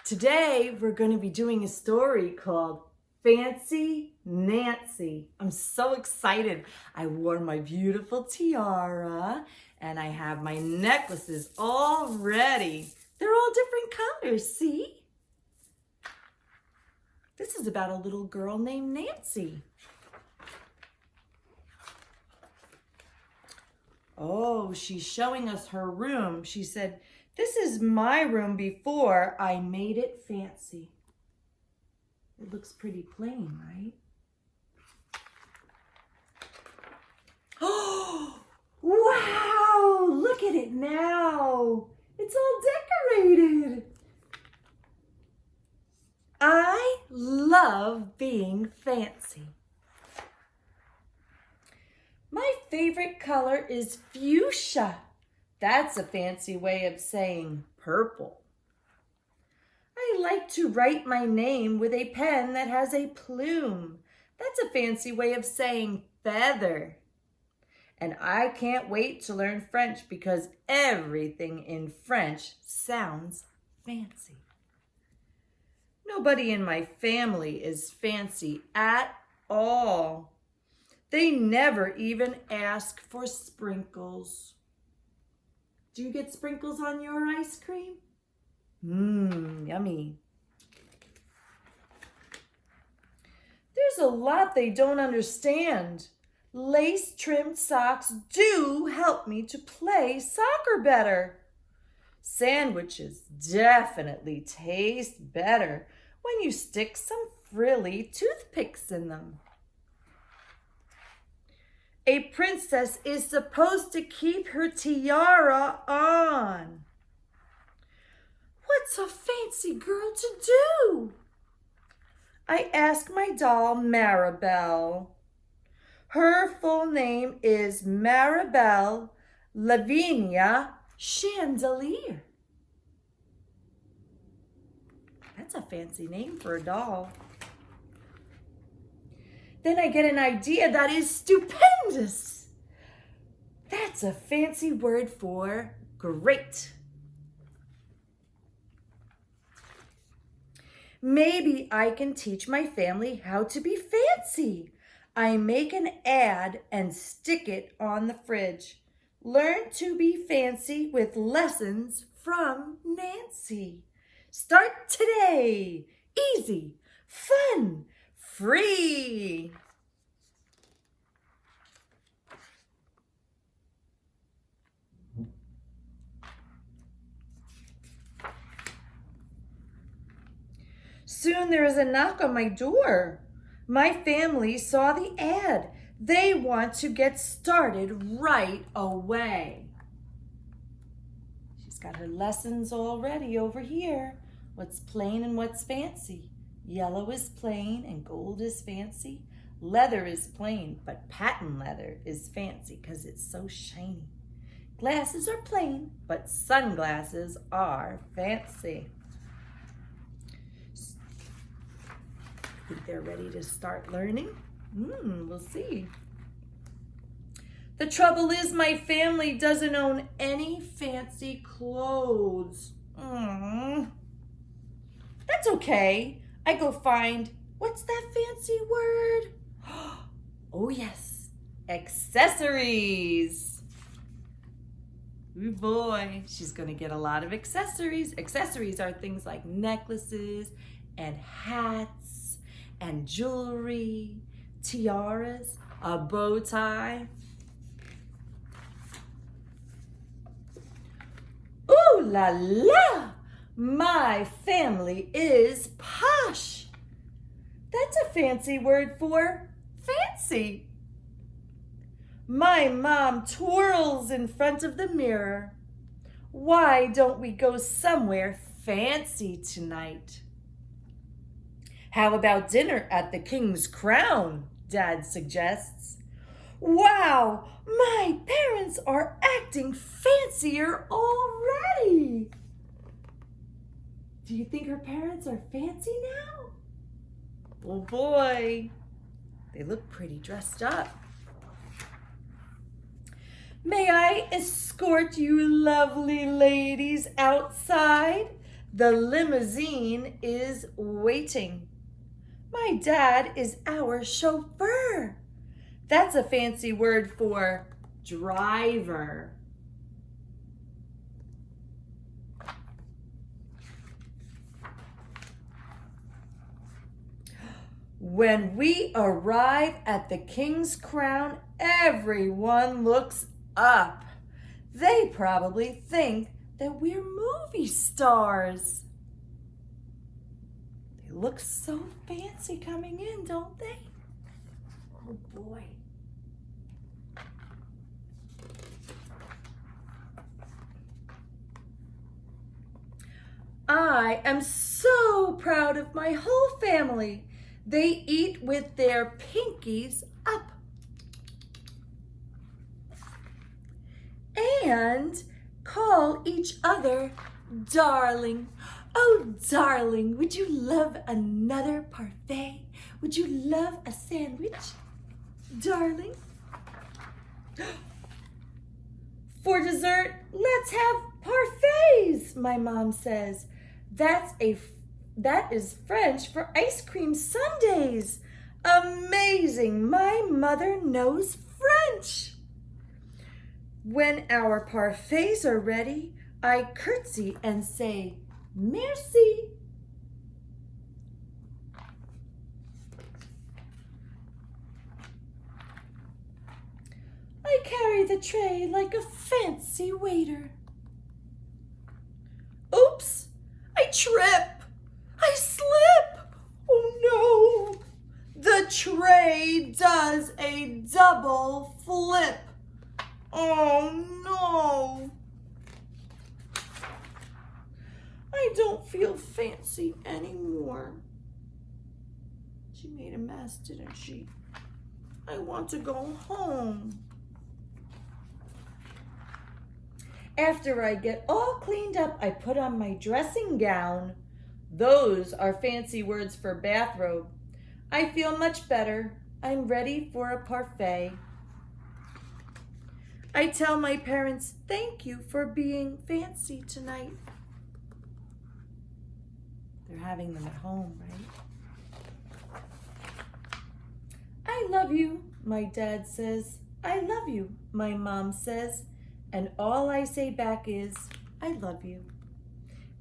Today, we're going to be doing a story called Fancy Nancy. I'm so excited. I wore my beautiful tiara and I have my necklaces all ready. They're all different colors, see? This is about a little girl named Nancy. Oh, she's showing us her room. She said, "This is my room before I made it fancy." It looks pretty plain, right? Oh, wow! Look at it now. It's all decorated. I love being fancy. My favorite color is fuchsia. That's a fancy way of saying purple. I like to write my name with a pen that has a plume. That's a fancy way of saying feather. And I can't wait to learn French because everything in French sounds fancy. Nobody in my family is fancy at all. They never even ask for sprinkles. Do you get sprinkles on your ice cream? Yummy. There's a lot they don't understand. Lace-trimmed socks do help me to play soccer better. Sandwiches definitely taste better when you stick some frilly toothpicks in them. A princess is supposed to keep her tiara on. What's a fancy girl to do? I asked my doll Maribel. Her full name is Maribel Lavinia Chandelier. That's a fancy name for a doll. Then I get an idea that is stupendous. That's a fancy word for great. Maybe I can teach my family how to be fancy. I make an ad and stick it on the fridge. Learn to be fancy with lessons from Nancy. Start today. Easy, fun, free. Soon there is a knock on my door. My family saw the ad. They want to get started right away. She's got her lessons all ready over here. What's plain and what's fancy? Yellow is plain and gold is fancy. Leather is plain, but patent leather is fancy because it's so shiny. Glasses are plain, but sunglasses are fancy. Think they're ready to start learning? We'll see. The trouble is my family doesn't own any fancy clothes. That's okay. I go find, what's that fancy word? Oh yes, accessories. Ooh boy, she's gonna get a lot of accessories. Accessories are things like necklaces and hats and jewelry, tiaras, a bow tie. Ooh la la! My family is posh. That's a fancy word for fancy. My mom twirls in front of the mirror. Why don't we go somewhere fancy tonight? How about dinner at the King's Crown? Dad suggests. Wow, my parents are acting fancier already. Do you think her parents are fancy now? Oh boy, they look pretty dressed up. May I escort you lovely ladies outside? The limousine is waiting. My dad is our chauffeur. That's a fancy word for driver. When we arrive at the King's Crown, everyone looks up. They probably think that we're movie stars. They look so fancy coming in, don't they? Oh boy. I am so proud of my whole family. They eat with their pinkies up. And call each other darling. Oh, darling, would you love another parfait? Would you love a sandwich, darling? For dessert, let's have parfaits, my mom says. That is French for ice cream sundaes. Amazing, my mother knows French. When our parfaits are ready, I curtsy and say, merci. I carry the tray like a fancy waiter. Oops, I trip. I slip. Oh no. The tray does a double flip. Oh no. I don't feel fancy anymore. She made a mess, didn't she? I want to go home. After I get all cleaned up, I put on my dressing gown. Those are fancy words for bathrobe. I feel much better. I'm ready for a parfait. I tell my parents, thank you for being fancy tonight. They're having them at home, right? I love you, my dad says. I love you, my mom says. And all I say back is, I love you.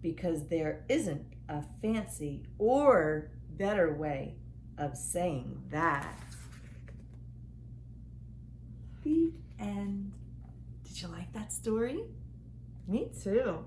Because there isn't a fancy or better way of saying that. The end. Did you like that story? Me too.